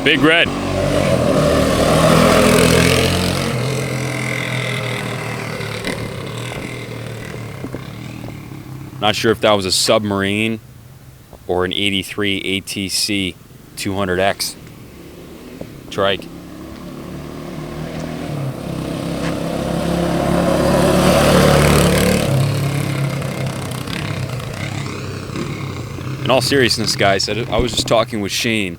Big Red. Not sure if that was a submarine or an 83 ATC200X trike. In all seriousness, guys, I was just talking with Shane.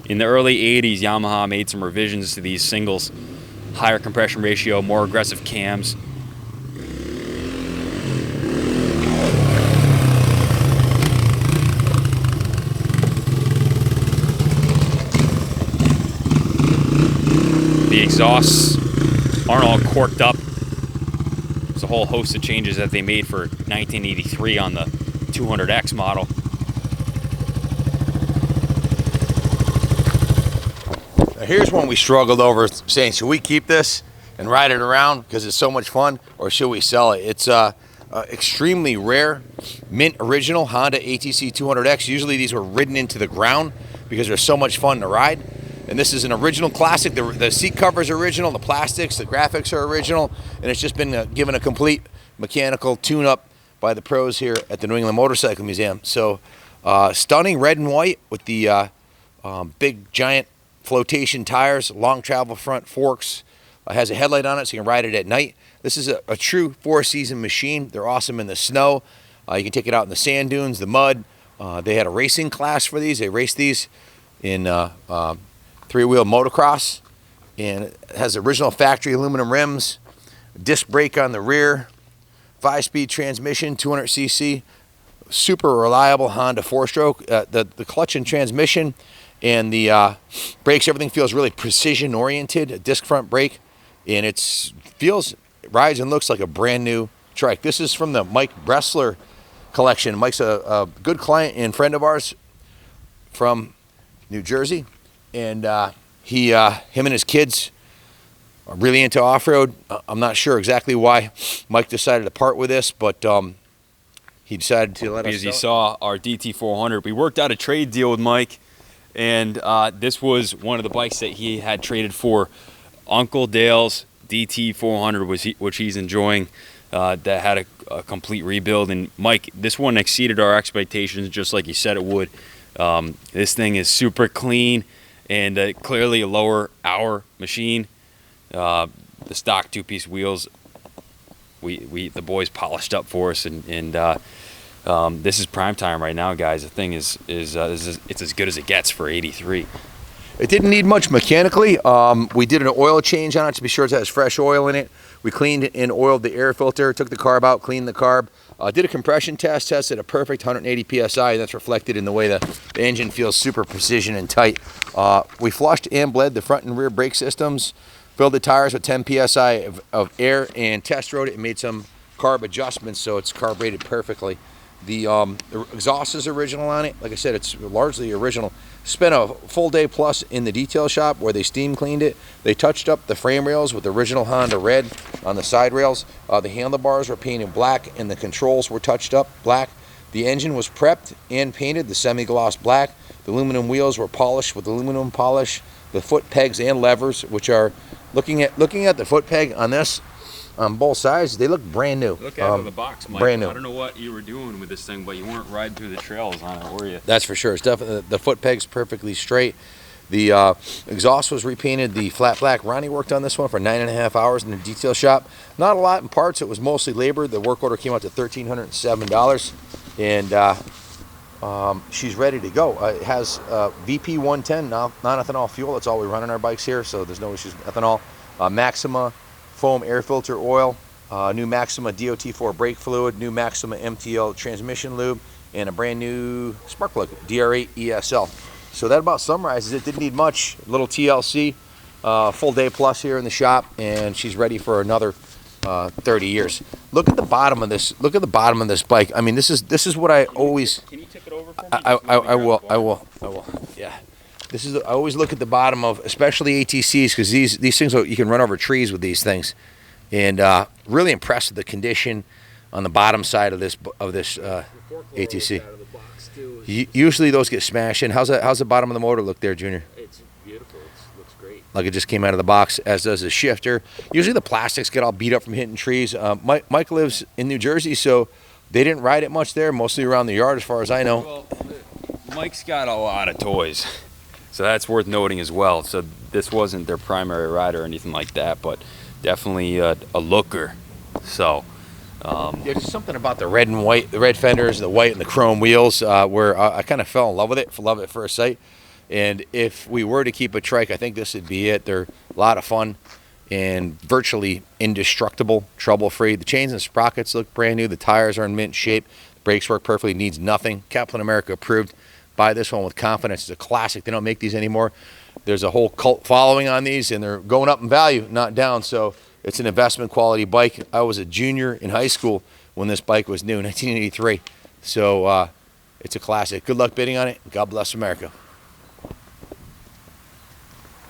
In the early 80s, Yamaha made some revisions to these singles. Higher compression ratio, more aggressive cams. The exhausts aren't all corked up. There's a whole host of changes that they made for 1983 on the 200X model. Here's one we struggled over, saying, should we keep this and ride it around because it's so much fun, or should we sell it? It's extremely rare, mint original Honda ATC200X. Usually these were ridden into the ground because they're so much fun to ride. And this is an original classic. The seat cover's original, the plastics, the graphics are original, and it's just been given a complete mechanical tune-up by the pros here at the New England Motorcycle Museum. So stunning red and white with the big giant flotation tires, long travel front forks, has a headlight on it so you can ride it at night. This is a true four-season machine. They're awesome in the snow. You can take it out in the sand dunes, the mud. They had a racing class for these. They raced these in three-wheel motocross, and it has original factory aluminum rims, disc brake on the rear, 5-speed transmission, 200cc, super reliable Honda 4-stroke. The clutch and transmission and the brakes, everything feels really precision oriented, a disc front brake, and it rides and looks like a brand new trike. This is from the Mike BRESSLER collection. Mike's a good client and friend of ours from New Jersey, and him and his kids are really into off-road. I'm not sure exactly why Mike decided to part with this, but he decided to let us know. Because he saw our DT400. We worked out a trade deal with Mike, and this was one of the bikes that he had traded for Uncle Dale's DT400, which he's enjoying, that had a complete rebuild. And Mike, this one exceeded our expectations just like you said it would. This thing is super clean and clearly a lower hour machine. The stock two-piece wheels, the boys polished up for us, and this is prime time right now, guys. The thing is it's as good as it gets for 83. It didn't need much mechanically. We did an oil change on it to be sure it has fresh oil in it. We cleaned and oiled the air filter, took the carb out, cleaned the carb. Did a compression test, tested a perfect 180 PSI, and that's reflected in the way the engine feels super precision and tight. We flushed and bled the front and rear brake systems, filled the tires with 10 PSI of air, and test rode it and made some carb adjustments so it's carbureted perfectly. The exhaust is original on it. Like I said, it's largely original. Spent a full day plus in the detail shop where they steam cleaned it. They touched up the frame rails with original Honda red on the side rails. The handlebars were painted black and the controls were touched up black. The engine was prepped and painted the semi-gloss black. The aluminum wheels were polished with aluminum polish. The foot pegs and levers, which are looking at the foot peg on this, on both sides, they look brand new. Look out of the box, Mike. Brand new. I don't know what you were doing with this thing, but you weren't riding through the trails on it, were you? That's for sure. It's definitely, the foot peg's perfectly straight. The exhaust was repainted. The flat black. Ronnie worked on this one for 9.5 hours in the detail shop. Not a lot in parts. It was mostly labor. The work order came out to $1,307, and she's ready to go. It has VP 110 non-ethanol fuel. That's all we run on our bikes here, so there's no issues with ethanol. Maxima foam air filter oil, new Maxima DOT4 brake fluid, new Maxima MTL transmission lube, and a brand new spark plug, DR8 ESL. So that about summarizes it. Didn't need much. A little TLC, full day plus here in the shop, and she's ready for another 30 years. Look at the bottom of this. Look at the bottom of this bike. I mean, this is what I always. Can you tip it over for me? I will. Yeah. This is. I always look at the bottom of, especially ATCs, because these things, you can run over trees with these things, and really impressed with the condition on the bottom side of this ATC. Usually those get smashed in. How's the bottom of the motor look there, Junior? It's beautiful. like it just came out of the box, as does the shifter. Usually the plastics get all beat up from hitting trees. Mike lives in New Jersey, so they didn't ride it much there, mostly around the yard as far as I know. Well, Mike's got a lot of toys, so that's worth noting as well. So this wasn't their primary ride or anything like that, but definitely a looker. So There's something about the red and white, the red fenders, the white and the chrome wheels, where I kind of fell in love with it, love it first sight. And if we were to keep a trike, I think this would be it. They're a lot of fun and virtually indestructible, trouble-free. The chains and sprockets look brand new. The tires are in mint shape. The brakes work perfectly, needs nothing. Kaplan America approved. Buy this one with confidence. It's a classic. They don't make these anymore. There's a whole cult following on these, and they're going up in value, not down. So it's an investment quality bike. I was a junior in high school when this bike was new, 1983. So it's a classic. Good luck bidding on it. God bless America.